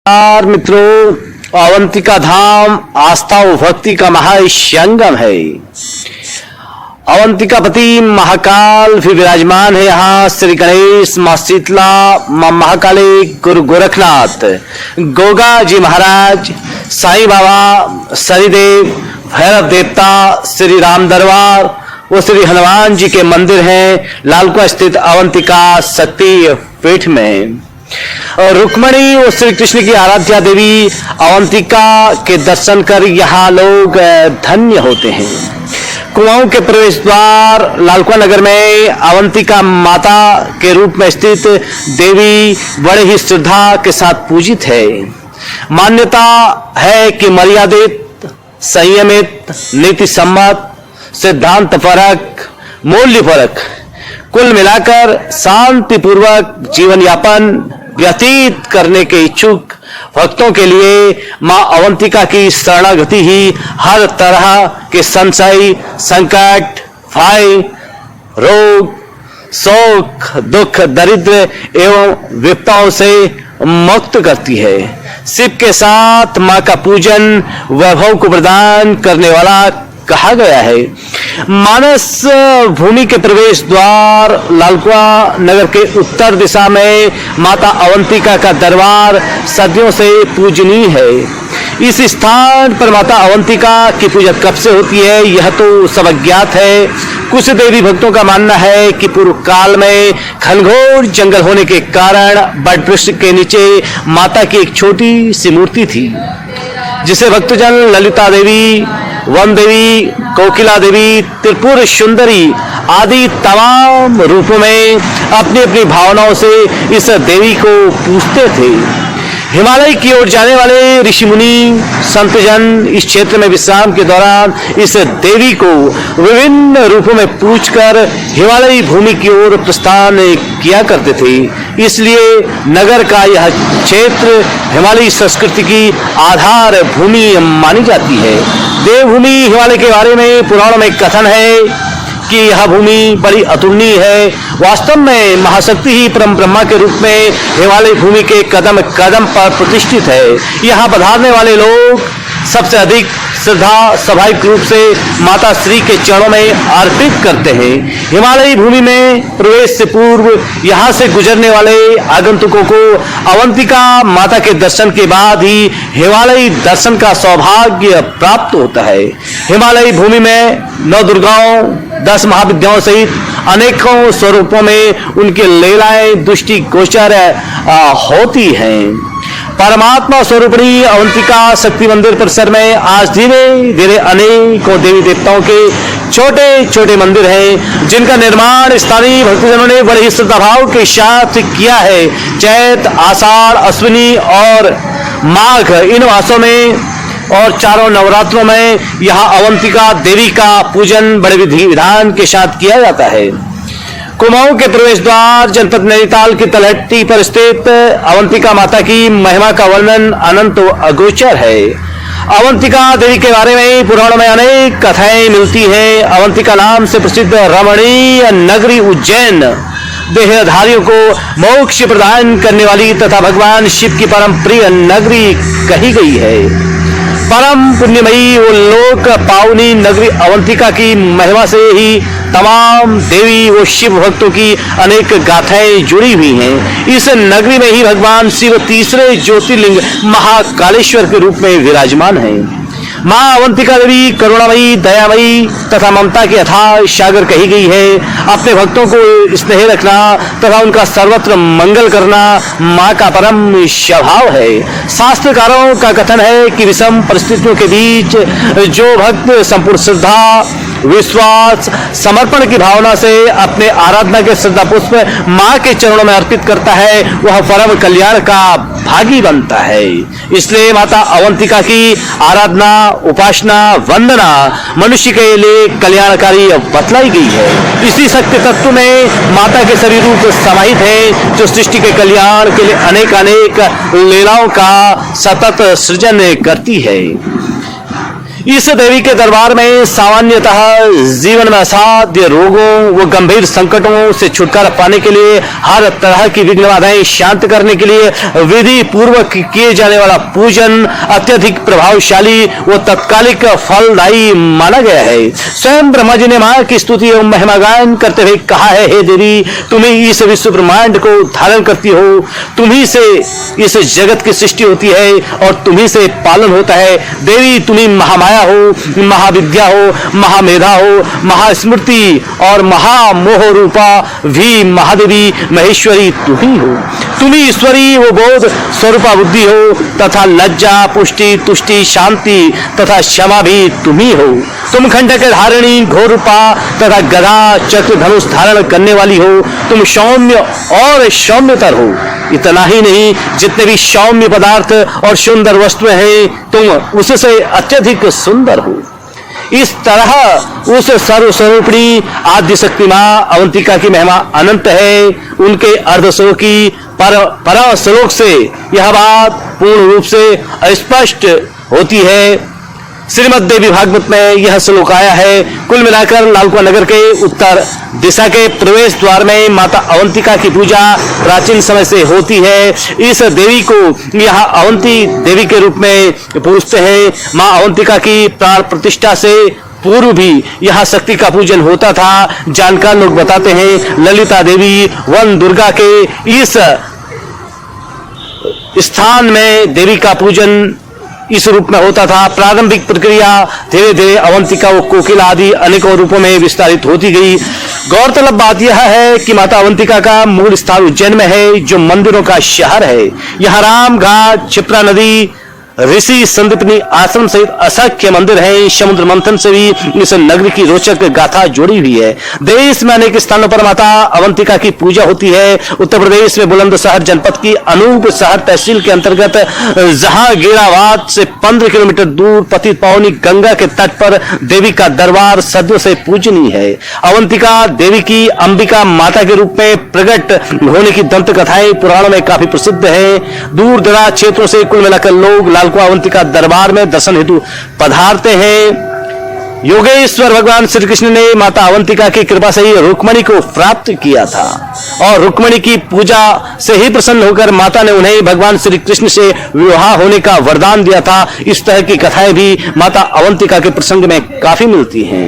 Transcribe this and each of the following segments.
नमस्कार मित्रों, अवंतिका धाम आस्था और भक्ति का महासंगम है। अवंतिका पति महाकाल भी विराजमान है। यहाँ श्री गणेश, माँ शीतला, माँ महाकाली, गुरु गोरखनाथ, गोगा जी महाराज, साईं बाबा, शनिदेव, भैरव देवता, श्री राम दरबार वो श्री हनुमान जी के मंदिर हैं लालकुआ स्थित अवंतिका शक्ति पीठ में। और रुक्मणी और श्री कृष्ण की आराध्या देवी अवंतिका के दर्शन कर यहाँ लोग धन्य होते हैं। कुआओं के प्रवेश द्वार लालकुआ नगर में अवंतिका माता के रूप में स्थित देवी बड़े ही श्रद्धा के साथ पूजित है। मान्यता है कि मर्यादित, संयमित, नीति सम्मत, सिद्धांत परक, मूल्य परक, कुल मिलाकर शांतिपूर्वक जीवन यापन व्यतीत करने के इच्छुक भक्तों के लिए मां अवंतिका की शरणागति ही हर तरह के संशय, संकट, भय, रोग, शोक, दुख, दरिद्र एवं विपदाओं से मुक्त करती है। शिव के साथ मां का पूजन वैभव को प्रदान करने वाला कहा गया है। मानस भूमि के प्रवेश द्वार लालकुआ नगर के उत्तर दिशा में माता अवंतिका का दरबार सदियों से पूजनीय है। इस स्थान पर माता अवंतिका की पूजा कब से होती है यह तो सब अज्ञात है। कुछ देवी भक्तों का मानना है कि पूर्व काल में घनघोर जंगल होने के कारण बट वृक्ष के नीचे माता की एक छोटी सी मूर्ति थी, जिसे भक्तजन ललिता देवी, वन देवी, कोकिला देवी, त्रिपुर सुंदरी आदि तमाम रूपों में अपनी अपनी भावनाओं से इस देवी को पूजते थे। हिमालय की ओर जाने वाले ऋषि मुनि संतजन इस क्षेत्र में विश्राम के दौरान इस देवी को विभिन्न रूपों में पूजकर हिमालयी भूमि की ओर प्रस्थान किया करते थे। इसलिए नगर का यह क्षेत्र हिमालयी संस्कृति की आधार भूमि मानी जाती है। देवभूमि हिमालय के बारे में पुराणों में कथन है कि यह भूमि बड़ी अतुलनीय है। वास्तव में महाशक्ति ही परम ब्रह्मा के रूप में हिमालय भूमि के कदम कदम पर प्रतिष्ठित है। यहाँ पधारने वाले लोग सबसे अधिक श्रद्धा स्वाभाविक रूप से माता श्री के चरणों में अर्पित करते हैं। हिमालयी भूमि में प्रवेश से पूर्व यहाँ से गुजरने वाले आगंतुकों को अवंतिका माता के दर्शन के बाद ही हिमालयी दर्शन का सौभाग्य प्राप्त होता है। हिमालयी भूमि में 9 दुर्गाओं, 10 महाविद्याओं सहित अनेकों स्वरूपों में उनकी लीलाएं दृष्टि गोचर होती हैं। परमात्मा स्वरूपणी अवंतिका शक्ति मंदिर परिसर में आज धीरे धीरे अनेकों देवी देवताओं के छोटे छोटे मंदिर हैं, जिनका निर्माण स्थानीय भक्तजनों ने बड़े ही श्रद्धा भाव के साथ किया है। चैत, आषाढ़, अश्विनी और माघ इन मासों में और चारों नवरात्रों में यहाँ अवंतिका देवी का पूजन बड़े विधि विधान के साथ किया जाता है। कुमाऊं के प्रवेश द्वार जनपद नैनीताल की तलहटी पर स्थित अवंतिका माता की महिमा का वर्णन अनंत अगोचर है। अवंतिका देवी के बारे में पुराणों में अनेक कथाएं मिलती हैं। अवंतिका नाम से प्रसिद्ध रमणीय नगरी उज्जैन देहधारियों को मोक्ष प्रदान करने वाली तथा भगवान शिव की परम प्रिय नगरी कही गई है। परम पुण्यमयी वो लोक पावनी नगरी अवंतिका की महिमा से ही तमाम देवी व शिव भक्तों की अनेक गाथाएं जुड़ी हुई हैं। इस नगरी में ही भगवान शिव तीसरे ज्योतिर्लिंग महाकालेश्वर के रूप में विराजमान हैं। मां अवंतिका देवी करुणामयी, दयामयी तथा ममता की अथाह सागर कही गई है। अपने भक्तों को स्नेह रखना तथा उनका सर्वत्र मंगल करना मां का परम स्वभाव है। शास्त्रकारों का कथन है कि विषम परिस्थितियों के बीच जो भक्त संपूर्ण श्रद्धा, विश्वास, समर्पण की भावना से अपने आराधना के श्रद्धा पुष्प मां के चरणों में अर्पित करता है, वह परम कल्याण का भागी बनता है। इसलिए माता अवंतिका की आराधना, उपासना, वंदना मनुष्य के लिए कल्याणकारी बतलाई गई है। इसी शक्ति तत्व में माता के सभी रूप समाहित हैं, जो सृष्टि के कल्याण के लिए अनेक अनेक लीलाओं का सतत सृजन करती है। इस देवी के दरबार में सामान्यतः जीवन में असाध्य रोगों व गंभीर संकटों से छुटकारा पाने के लिए, हर तरह की विघ्न बाधाएं शांत करने के लिए विधि पूर्वक किए जाने वाला पूजन अत्यधिक प्रभावशाली व तत्कालिक फलदायी माना गया है। स्वयं ब्रह्मा जी ने मां की स्तुति एवं महिमा गायन करते हुए कहा है, हे देवी, तुम ही इस विश्व ब्रह्मांड को धारण करती हो, तुम्ही से इस जगत की सृष्टि होती है और तुम्ही से पालन होता है। देवी, तुम्ही महामाया हो, महाविद्या हो, महामेधा हो, महास्मृति और महामोह रूपा भी महादेवी महेश्वरी तुम्ही हो। तुम्ही ईश्वरी व बोध स्वरूपा बुद्धि हो तथा लज्जा, पुष्टि, तुष्टि, शांति तथा क्षमा भी तुम्ही हो। तुम खंडक धारिणी, घोर रूपा तथा गदा, चक्र, धनुष धारण करने वाली हो। तुम सौम्य और सौम्यतर हो। इतना ही नहीं, जितने भी सौम्य पदार्थ और सुंदर वस्तुएं हैं, तुम उससे अत्यधिक सुंदर हो। इस तरह उस सर्वस्वरूपिणी आद्य शक्ति मां अवंतिका की महिमा अनंत है। उनके अर्धश्लोकी पर श्लोक से यह बात पूर्ण रूप से स्पष्ट होती है। श्रीमद् देवी भागवत में यह श्लोक आया है। कुल मिलाकर लालकुआं नगर के उत्तर दिशा के प्रवेश द्वार में माता अवंतिका की पूजा प्राचीन समय से होती है। इस देवी को यहाँ अवंती देवी के रूप में पूजते हैं। मां अवंतिका की प्राण प्रतिष्ठा से पूर्व भी यहाँ शक्ति का पूजन होता था। जानकार लोग बताते हैं, ललिता देवी वन दुर्गा के इस स्थान में देवी का पूजन इस रूप में होता था। प्रारंभिक प्रक्रिया धीरे धीरे अवंतिका व कोकिला आदि अनेकों रूपों में विस्तारित होती गई। गौरतलब बात यह है कि माता अवंतिका का मूल स्थान उज्जैन में है, जो मंदिरों का शहर है। यहाँ राम घाट, क्षिप्रा नदी, ऋषि संदीपनी आश्रम सहित असंख्य मंदिर हैं। समुद्र मंथन से भी इस नगरी की रोचक गाथा जुड़ी हुई है। देश में अनेक स्थानों पर माता अवंतिका की पूजा होती है। उत्तर प्रदेश में बुलंदशहर जनपद की अनूप शहर तहसील के अंतर्गत जहांगीराबाद से 15 किलोमीटर दूर पतित पावनी गंगा के तट पर देवी का दरबार सदियों से पूजनीय है। अवंतिका देवी की अंबिका माता के रूप में प्रकट होने की दंत कथाएं पुराणों में काफी प्रसिद्ध है। दूर दराज क्षेत्रों से कुल मिलाकर लोग लालकुआं अवंतिका दरबार में दर्शन हेतु पधारते हैं। योगेश्वर भगवान श्री कृष्ण ने माता अवंतिका की कृपा से ही रुक्मणी को प्राप्त किया था और रुक्मणी की पूजा से ही प्रसन्न होकर माता ने उन्हें भगवान श्री कृष्ण से विवाह होने का वरदान दिया था। इस तरह की कथाएं भी माता अवंतिका के प्रसंग में काफी मिलती हैं।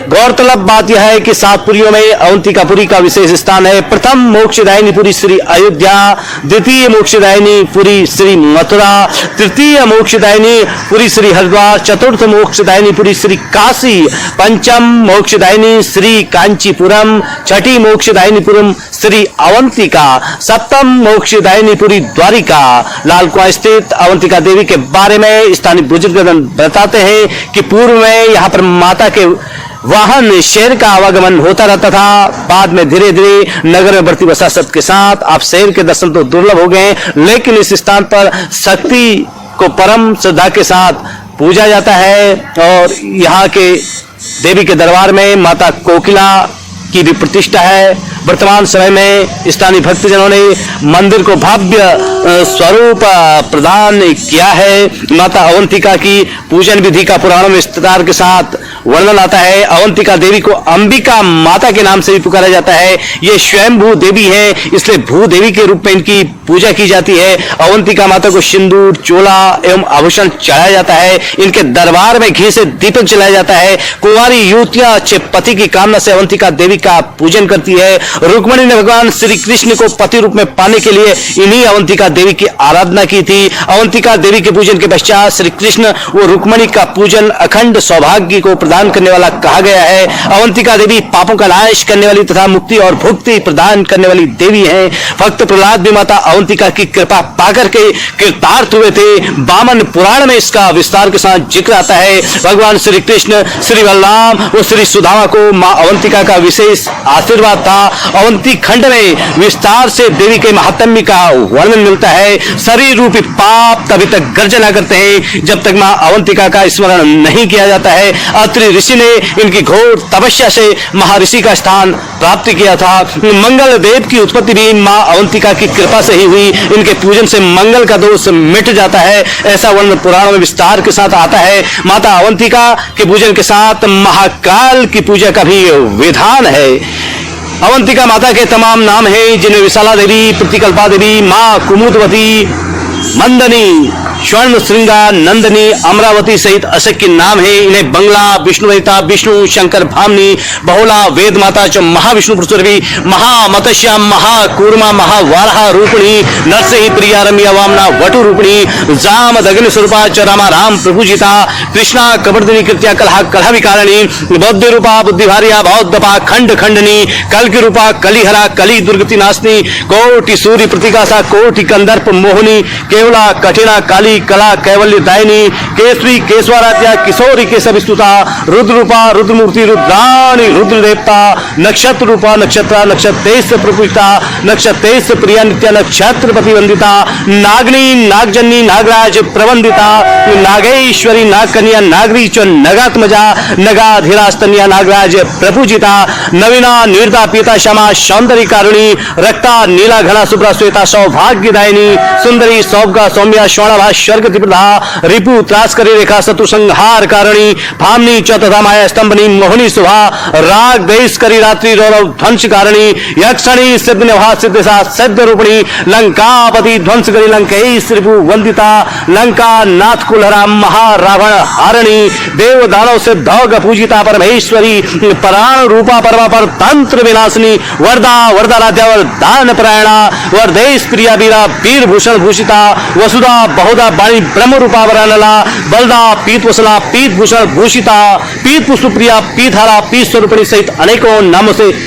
गौरतलब बात यह है कि 7 पुरियों में अवंतिकापुरी का विशेष स्थान है। प्रथम मोक्षदायिनी पुरी श्री अयोध्या, द्वितीय मोक्षदायिनी पुरी श्री मथुरा, तृतीय मोक्षदायिनी पुरी श्री हरिद्वार, चतुर्थ मोक्षदायिनी पुरी श्री काशी, पंचम मोक्षदायिनी श्री कांचीपुरम, छठी मोक्षदायिनीपुरम श्री अवंतिका, सप्तम मोक्षदायिनीपुरी द्वारिका। लालकुआं स्थित अवंतिका देवी के बारे में स्थानीय बुजुर्ग बताते हैं कि पूर्व में यहाँ पर माता के वाहन शेर का आवागमन होता रहता था। बाद में धीरे धीरे नगर में बढ़ती वसासत के साथ आप शेर के दर्शन तो दुर्लभ हो गए, लेकिन इस स्थान पर शक्ति को परम श्रद्धा के साथ पूजा जाता है और यहाँ के देवी के दरबार में माता कोकिला की भी प्रतिष्ठा है। वर्तमान समय में स्थानीय भक्तजनों ने मंदिर को भव्य स्वरूप प्रदान किया है। माता अवंतिका की पूजन विधि का पुराणों में विस्तार के साथ वर्णन आता है। अवंतिका देवी को अंबिका माता के नाम से भी पुकारा जाता है। ये स्वयं भू देवी है, इसलिए भू देवी के रूप में इनकी पूजा की जाती है। अवंतिका माता को सिंदूर, चोला एवं आभूषण चढ़ाया जाता है। इनके दरबार में घी से दीपक जलाया जाता है। कुंवारी युवतियां अच्छे पति की कामना से अवंतिका देवी का पूजन करती है। रुक्मणी ने भगवान श्री कृष्ण को पति रूप में पाने के लिए इन्हीं अवंतिका देवी की आराधना की थी। अवंतिका देवी के पूजन के पश्चात श्री कृष्ण व रुक्मणी का पूजन अखंड सौभाग्य को प्रदान करने वाला कहा गया है। अवंतिका देवी पापों का नाश करने वाली तथा मुक्ति और भुक्ति प्रदान करने वाली देवी है। भक्त प्रहलाद भी माता अवंतिका की कृपा पाकर के कृतार्थ हुए थे। वामन पुराण में इसका विस्तार के साथ जिक्र आता है। भगवान श्री कृष्ण, श्री बलराम और श्री सुदामा को मां अवंतिका का विशेष आशीर्वाद था। अवंती खंड में विस्तार से देवी के महात्म्य का वर्णन मिलता होता है, शरीर रूपी पाप तभी तक गर्जना करते हैं जब तक मां अवंतिका का स्मरण नहीं किया जाता है। अत्रि ऋषि ने इनकी घोर तपस्या से महर्षि का स्थान प्राप्त किया था। मंगल देव की उत्पत्ति भी मां अवंतिका की कृपा से ही हुई। इनके पूजन से मंगल का दोष मिट जाता है, ऐसा वर्णन पुराणों में विस्तार के साथ आता है। माता अवंतिका के पूजन के साथ महाकाल की पूजा का भी विधान है। अवंतिका माता के तमाम नाम हैं, जिनमें विशाला देवी, प्रतिकल्पा देवी, मां कुमुदवती, मंदनी, स्वर्ण श्रृंगा, नंदनी, अमरावती सहित असंख्य नाम है। इन्हें बंगला, विष्णुवरिता, विष्णु, शंकर भामनी, बहुला, वेद माता च महाविष्णु पुरुषवी, महामत्स्या, महाकूर्मा, महावाराह रूपिणी, नरसिंह प्रिया, रम्या, वामना, वटु रूपिणी, जाम दग्नि स्वरूपा च रामा राम प्रभुजिता, कृष्णा कबर्दिनी, कृत्या कलहा कलह विकारिणी, बौद्ध रूपा बुद्धिभारिया, बौद्धपा खंड खंडनी, कल की रूपा कलिहरा, कली दुर्गति नाशनी, कोटि सूर्य प्रतिकाशा, कोटि कंदर्प मोहिनी, केवला कठिना, काली कला कैवल्य दायिनी, केसरी केशवाराध्या, किशोरी केशव स्तुता, रुद्र रूपा रुद्रमूर्ति, रुद्राणी, रुद्र देवता, नक्षत्र रूपा नक्षत्रा, नक्षत्रेश प्रपूजिता, नक्षत्रेश प्रिया, नित्य नक्षत्रपति वंदिता, नागनी, नागजन्नी, नागराज प्रवंदिता, नागेश्वरी, नागकन्या, नागरी च नगात्मजा, नगाधिरास्तन्या, नागराज प्रपूजिता, नवीना, निर्दा, पीता, क्षमा, सौंदर्य कारुणी, रक्ता, नीला, घना, शुभ्रा, श्वेता, सौभाग्यदायिनी, सुंदरी, सौभगा, सौम्या, स्वर्णभा, स्वर्ग त्रिप्रधा, रिपु, त्रासकरी, रेखा, शत्रु संहार कारिणी, भामनी च तथा माया स्तंभनी, मोहिनी, शुभा, राग, देश करी, रात्रि, रौरव, ध्वंस कारिणी, यक्षणी, सिद्ध निभा, सिद्ध सिद्ध रूपिणी, लंकापति, ध्वंस करी, लंकेश रिपु वंदिता, लंका नाथ कुलहरा, महारावण हारणी, देव दानव से दौग पूजिता, परमेश्वरी, पराण रूपा, परमा पर तंत्र विनाशनी, वरदा, वरदाराध्या, वरदान परायणा, वरदेश प्रिया, वीरा, वीर भूषण भूषिता, वसुधा, बहुधा, बाणी, ब्रह्म रूपा, वरानला, बलदा, पीत वसला, पीत भूषण भूषिता, पीत पुष्प प्रिया, पीत हरा, पीत स्वरूपिणी सहित अनेकों नामों से